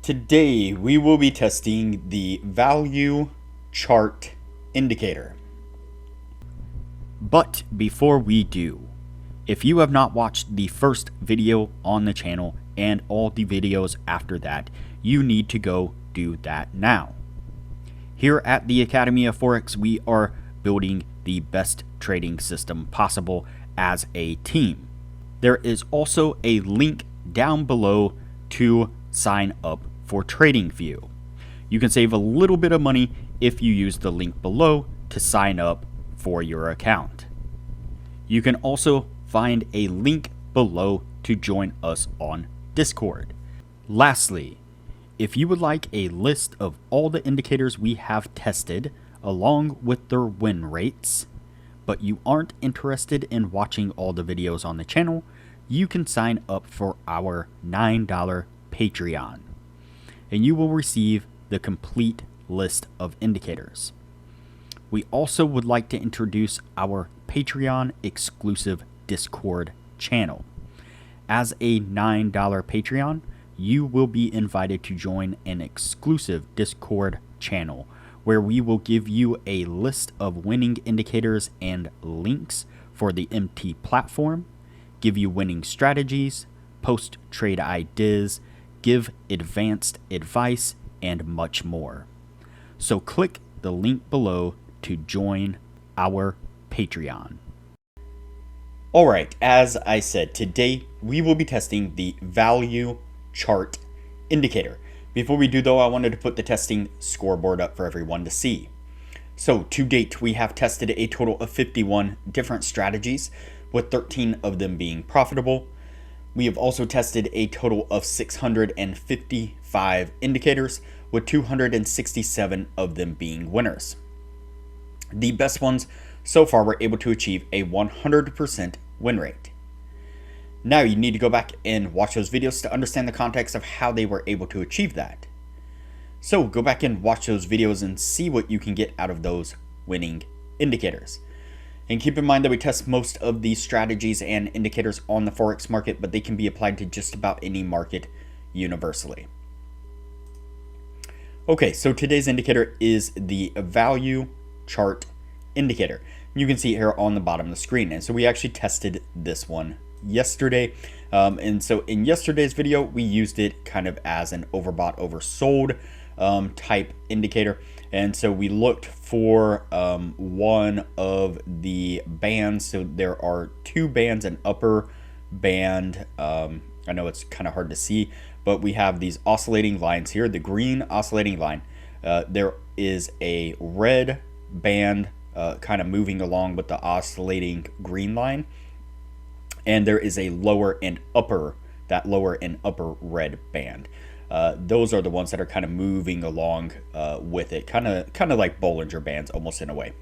Today we will be testing the value chart indicator. But before we do, if you have not watched the first video on the channel and all the videos after that, you need to go do that now. Here at the Academy of Forex, we are building the best trading system possible as a team. There is also a link down below to sign up for Tradingview. You can save a little bit of money if you use the link below to sign up for your account. You can also find a link below to join us on Discord. Lastly, if you would like a list of all the indicators we have tested along with their win rates, but you aren't interested in watching all the videos on the channel, you can sign up for our $9 Patreon, and you will receive the complete list of indicators. We also would like to introduce our Patreon exclusive Discord channel. As a $9 Patreon, you will be invited to join an exclusive Discord channel where we will give you a list of winning indicators and links for the MT platform, give you winning strategies, post trade ideas, give advanced advice, and much more. So click the link below to join our Patreon. Alright, as I said, today we will be testing the value chart indicator. Before we do though, I wanted to put the testing scoreboard up for everyone to see. So to date, we have tested a total of 51 different strategies, with 13 of them being profitable. We have also tested a total of 655 indicators, with 267 of them being winners. The best ones so far were able to achieve a 100% win rate. Now you need to go back and watch those videos to understand the context of how they were able to achieve that. So go back and watch those videos and see what you can get out of those winning indicators. And keep in mind that we test most of these strategies and indicators on the Forex market, but they can be applied to just about any market universally. Okay, so today's indicator is the value chart indicator. You can see it here on the bottom of the screen. And so we actually tested this one yesterday. And so in yesterday's video, we used it kind of as an overbought, oversold type indicator. And so we looked for one of the bands. So there are two bands, an upper band. I know it's kind of hard to see, but we have these oscillating lines here. The green oscillating line. There is a red band kind of moving along with the oscillating green line. And there is a lower and upper, that lower and upper red band. Those are the ones that are kind of moving along with it, kind of like Bollinger Bands almost in a way.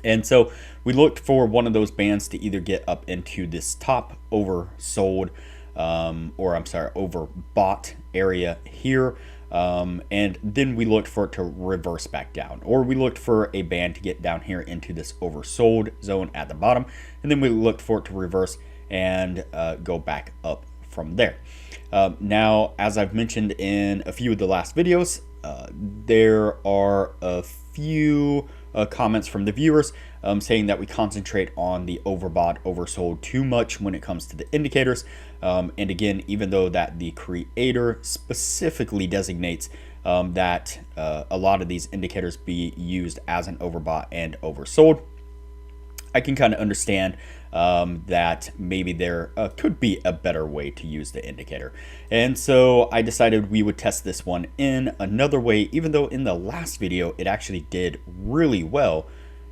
And so we looked for one of those bands to either get up into this top oversold, overbought area here. And then we looked for it to reverse back down, or we looked for a band to get down here into this oversold zone at the bottom. And then we looked for it to reverse and go back up from there. Now, as I've mentioned in a few of the last videos, there are a few comments from the viewers saying that we concentrate on the overbought, oversold too much when it comes to the indicators. And again, even though that the creator specifically designates that a lot of these indicators be used as an overbought and oversold, I can kind of understand that maybe there could be a better way to use the indicator. And so I decided we would test this one in another way, even though in the last video it actually did really well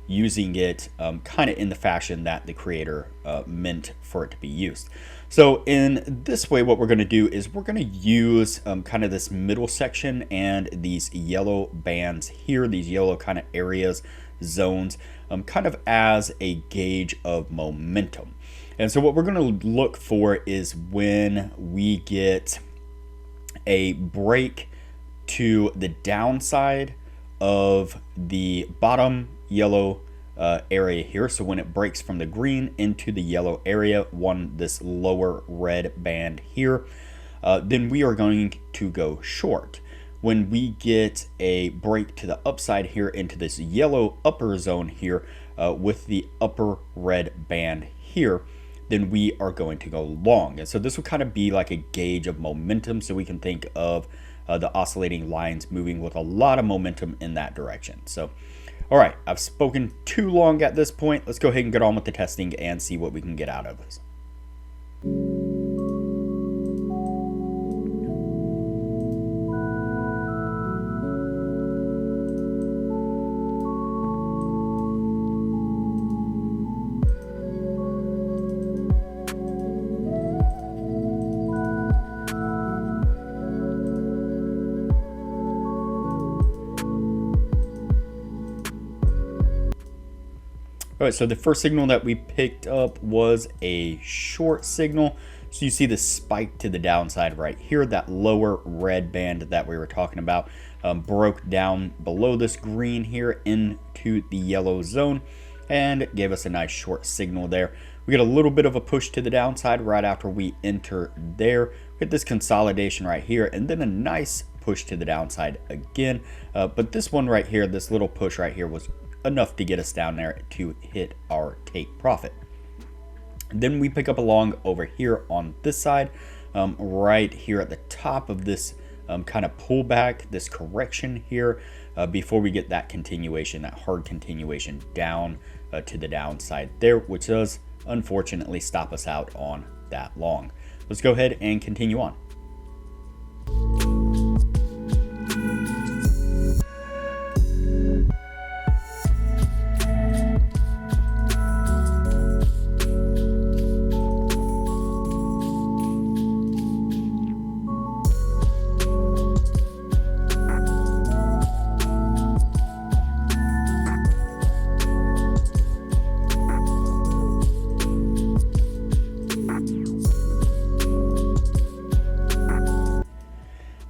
using it kind of in the fashion that the creator meant for it to be used. So in this way, what we're going to do is we're going to use kind of this middle section and these yellow bands here, these yellow kind of areas, zones, kind of as a gauge of momentum. And so what we're going to look for is when we get a break to the downside of the bottom yellow area here. So when it breaks from the green into the yellow area, this lower red band here, then we are going to go short. When we get a break to the upside here into this yellow upper zone here with the upper red band here, then we are going to go long. And so this will kind of be like a gauge of momentum, so we can think of the oscillating lines moving with a lot of momentum in that direction. So all right, I've spoken too long at this point. Let's go ahead and get on with the testing and see what we can get out of this. All right, so the first signal that we picked up was a short signal. So you see the spike to the downside right here, that lower red band that we were talking about broke down below this green here into the yellow zone and gave us a nice short signal there. We get a little bit of a push to the downside right after we enter there. We get this consolidation right here and then a nice push to the downside again. But this one right here, this little push right here was enough to get us down there to hit our take profit. Then we pick up along over here on this side, right here at the top of this kind of pullback, this correction here, before we get that continuation, that hard continuation down to the downside there, which does unfortunately stop us out on that long. Let's go ahead and continue on.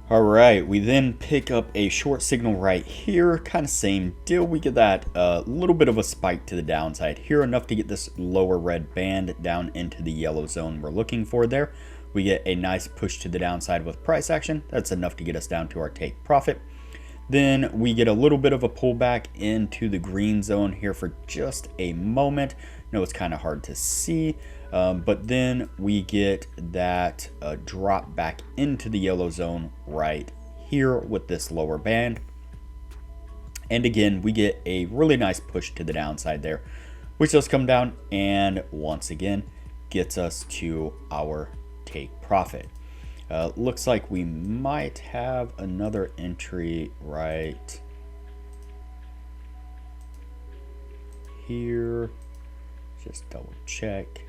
All right, we then pick up a short signal right here, kind of same deal. We get that little bit of a spike to the downside here, enough to get this lower red band down into the yellow zone we're looking for there. We get a nice push to the downside with price action. That's enough to get us down to our take profit. Then we get a little bit of a pullback into the green zone here for just a moment. I know it's kind of hard to see, but then we get that drop back into the yellow zone right here with this lower band. And again, we get a really nice push to the downside there, which does come down and once again gets us to our take profit. Looks like we might have another entry right here. Just double check.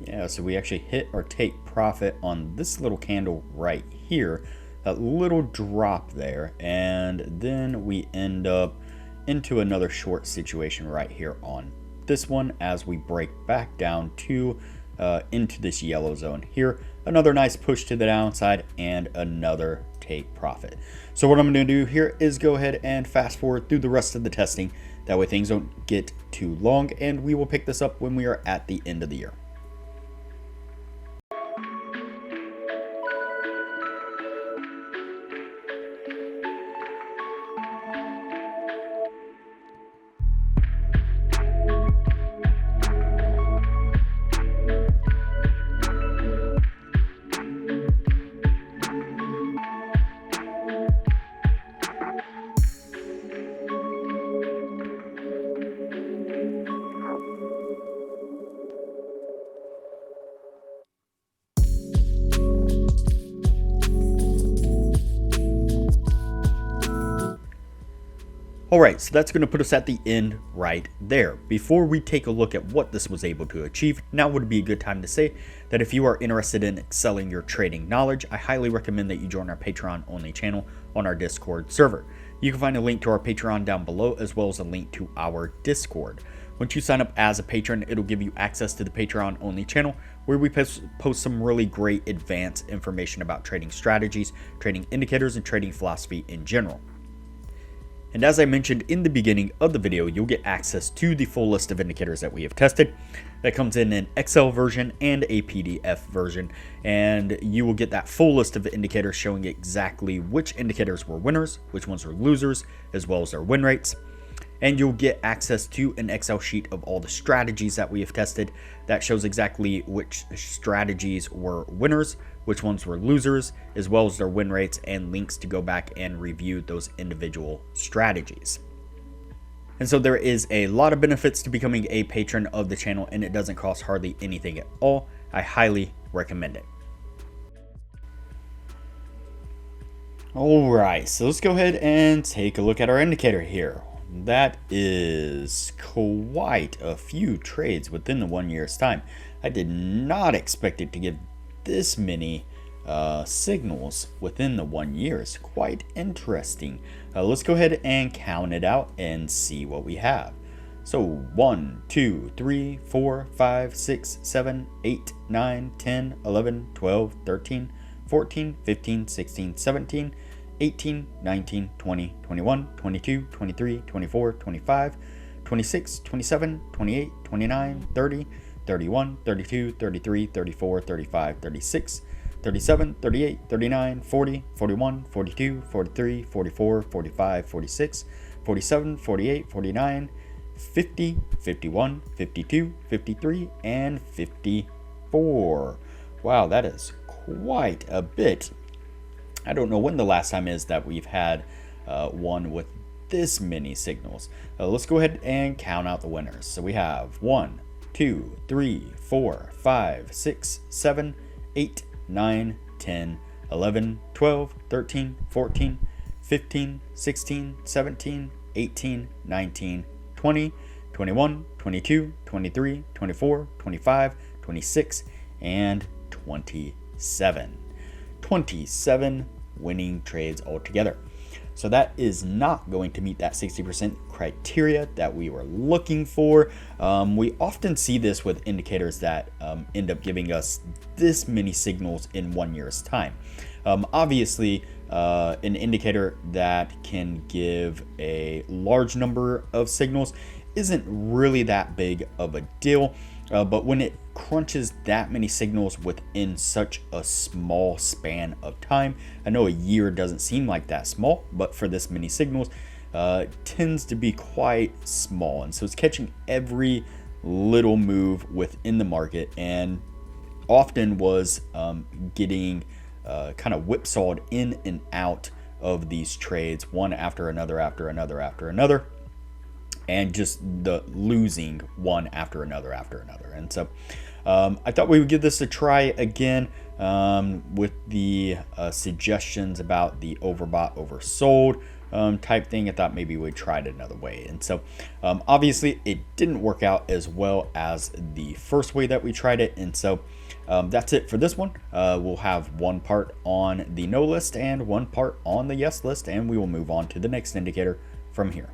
Yeah, so we actually hit our take profit on this little candle right here, that little drop there, and then we end up into another short situation right here on this one as we break back down to into this yellow zone here. Another nice push to the downside and another take profit. So what I'm going to do here is go ahead and fast forward through the rest of the testing. That way things don't get too long, and we will pick this up when we are at the end of the year. Alright, so that's going to put us at the end right there. Before we take a look at what this was able to achieve, now would be a good time to say that if you are interested in excelling your trading knowledge, I highly recommend that you join our Patreon only channel on our Discord server. You can find a link to our Patreon down below, as well as a link to our Discord. Once you sign up as a patron, it'll give you access to the Patreon only channel, where we post some really great advanced information about trading strategies, trading indicators, and trading philosophy in general. And as I mentioned in the beginning of the video, you'll get access to the full list of indicators that we have tested. That comes in an Excel version and a PDF version, and you will get that full list of indicators showing exactly which indicators were winners, which ones were losers, as well as their win rates. And you'll get access to an Excel sheet of all the strategies that we have tested that shows exactly which strategies were winners, which ones were losers, as well as their win rates, and links to go back and review those individual strategies. And so there is a lot of benefits to becoming a patron of the channel, and it doesn't cost hardly anything at all. I highly recommend it. Alright, so let's go ahead and take a look at our indicator here. That is quite a few trades within the 1 year's time. I did not expect it to give this many signals within the 1 year. It's quite interesting. Let's go ahead and count it out and see what we have. So 1, 2, 3, 4, 5, 6, 7, 8, 9, 10, 11, 12, 13, 14, 15, 16, 17, 18, 19, 20, 21, 22, 23, 24, 25, 26, 27, 28, 29, 30, 31, 32, 33, 34, 35, 36, 37, 38, 39, 40, 41, 42, 43, 44, 45, 46, 47, 48, 49, 50, 51, 52, 53, and 54. Wow, that is quite a bit. I don't know when the last time is that we've had one with this many signals. Let's go ahead and count out the winners. So we have 1, 2, 3, 4, 5, 6, 7, 8, 9, 10, 11, 12, 13, 14, 15, 16, 17, 18, 19, 20, 21, 22, 23, 24, 25, 26, and 27. 27 winning trades altogether. So that is not going to meet that 60% criteria that we were looking for. We often see this with indicators that end up giving us this many signals in 1 year's time. Obviously, an indicator that can give a large number of signals isn't really that big of a deal. But when it crunches that many signals within such a small span of time, I know a year doesn't seem like that small, but for this many signals, it tends to be quite small. And so it's catching every little move within the market, and often was getting kind of whipsawed in and out of these trades, one after another, and just the losing one after another. And so I thought we would give this a try again with the suggestions about the overbought, oversold type thing. I thought maybe we'd try it another way. And so obviously it didn't work out as well as the first way that we tried it. And so that's it for this one. We'll have one part on the no list and one part on the yes list, and we will move on to the next indicator from here.